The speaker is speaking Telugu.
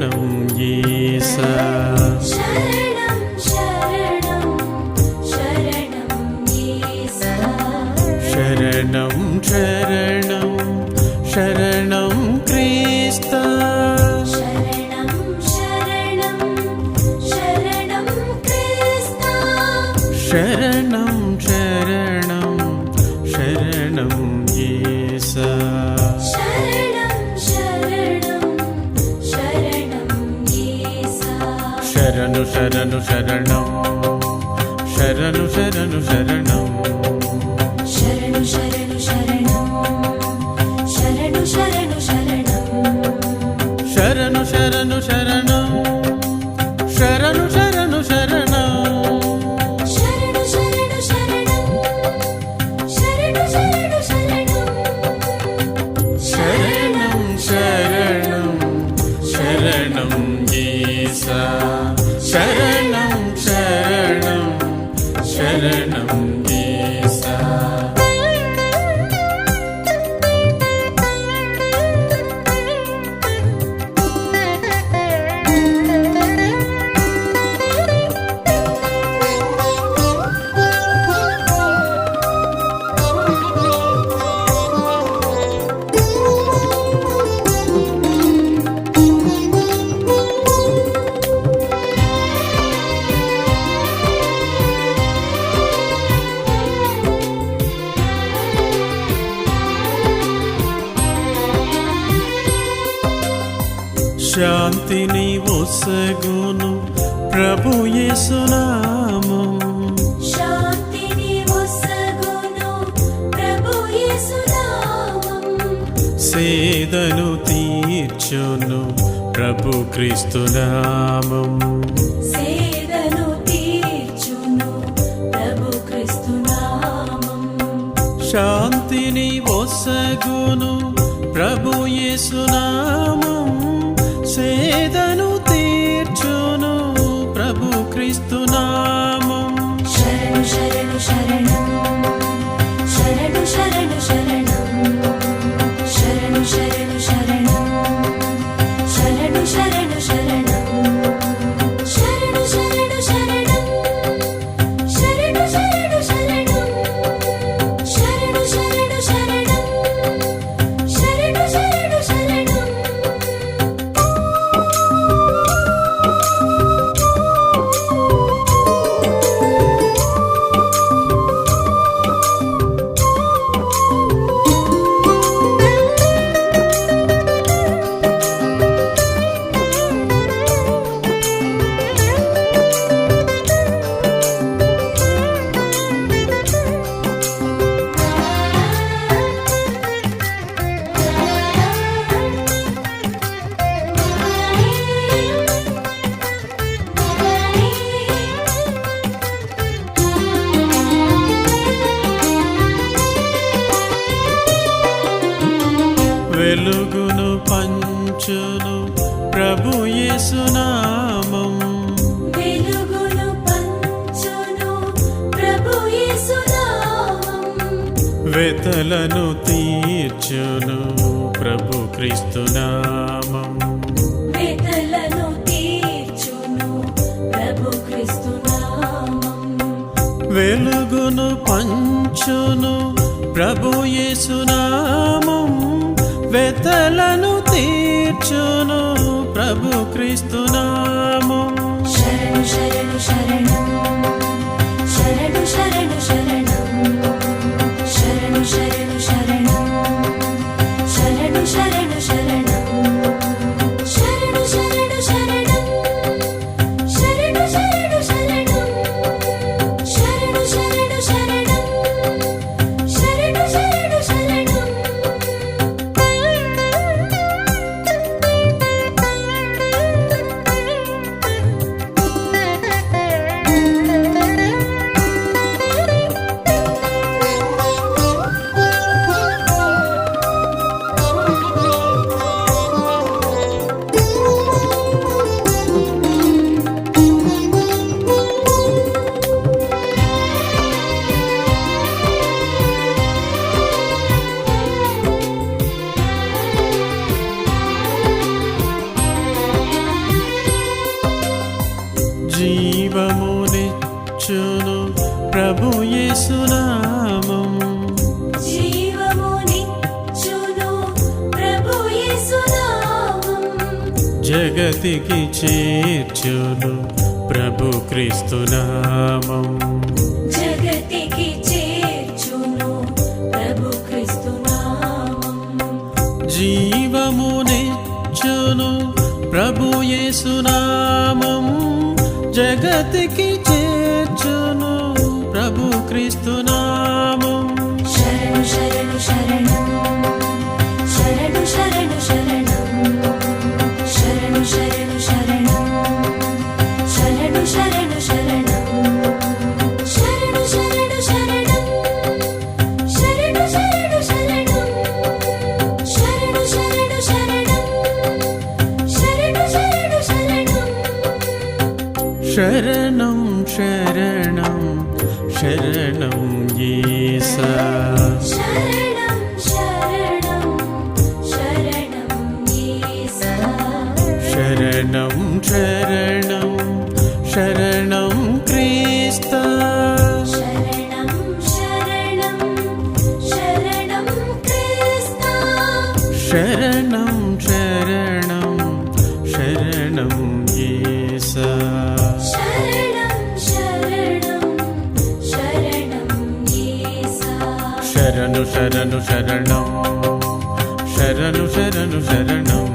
శరణం యేసా శరణం శరణం శరణం యేసా శరణం శరణం శరణం క్రీస్తా శరణం శరణం శరణం క్రీస్తా శరణం శరణం శరణం యేసా శరణం శరణం శరణం యేసా శరణు శరణు శరణం శరణు శరణు శరణం శరణు శరణు శరణం శరణు శరణు శరణం శరణు శరణు శరణం శరణు శరణు శరణం శరణు శరణు శరణం శరణు శరణు శరణం శరణం శరణం శరణం యేసా శరణం శరణం శరణం యేసా శాంతిని ఒసగును ప్రభు యేసు నామం శాంతిని ఒసగును ప్రభు యేసు నామం సేదను తీర్చును ప్రభు క్రీస్తు నామం సేదను తీర్చును ప్రభు క్రీస్తు నామం శాంతిని ఒసగును ప్రభు యేసు నామం సేదను తీర్చును ప్రభు క్రీస్తు నామం శరణు శరణు శరణం శరణు శరణు శరణం శరణు శరణు శరణం శరణు శరణు శరణం శరణు శరణు శరణం శరణు శరణు శరణం శరణు శరణు శరణం శరణు శరణు శరణం వెలుగును పంచును ప్రభు యేసు నామం వెలుగును పంచును ప్రభు యేసు నామం వెతలను తీర్చును ప్రభు క్రీస్తు నామం వేదలను తీర్చును ప్రభు క్రీస్తు నామం వెలుగును పంచును ప్రభు యేసు నామం వెతలను తీర్చును ప్రభు క్రీస్తు నామం శరణు శరణు శరణం శరణు శరణు శరణం శరణు శరణు శరణం శరణు శరణు శరణం శరణు శరణు శరణం శరణు శరణు శరణం శరణు శరణు శరణం శరణు శరణు శరణం జీవమునిచ్చును ప్రభు యేసునామం జీవమునిచ్చును ప్రభు యేసునామం జగతికి చేర్చును ప్రభు క్రీస్తునామం జగతికి చేర్చును ప్రభు క్రీస్తునామం జీవమునిచ్చును ప్రభు యేసునామం జగతికి చేర్చును ప్రభు క్రీస్తునామం శరణు శరణు శరణం శరణు శరణు శరణం శరణు శరణు శరణం శరణు శరణు శరణం శరణు శరణు శరణం శరణు శరణు శరణం శరణు శరణు శరణం శరణు శరణు శరణం శరణం శరణం శరణం యేసా శరణం శరణం శరణం యేసా శరణం శరణం శరణం క్రీస్తా శరణం శరణం శరణం క్రీస్తా శరణం శరణం శరణం యేసా శరణం శరణం శరణం యేసా శరణు శరణు శరణం శరణు శరణు శరణం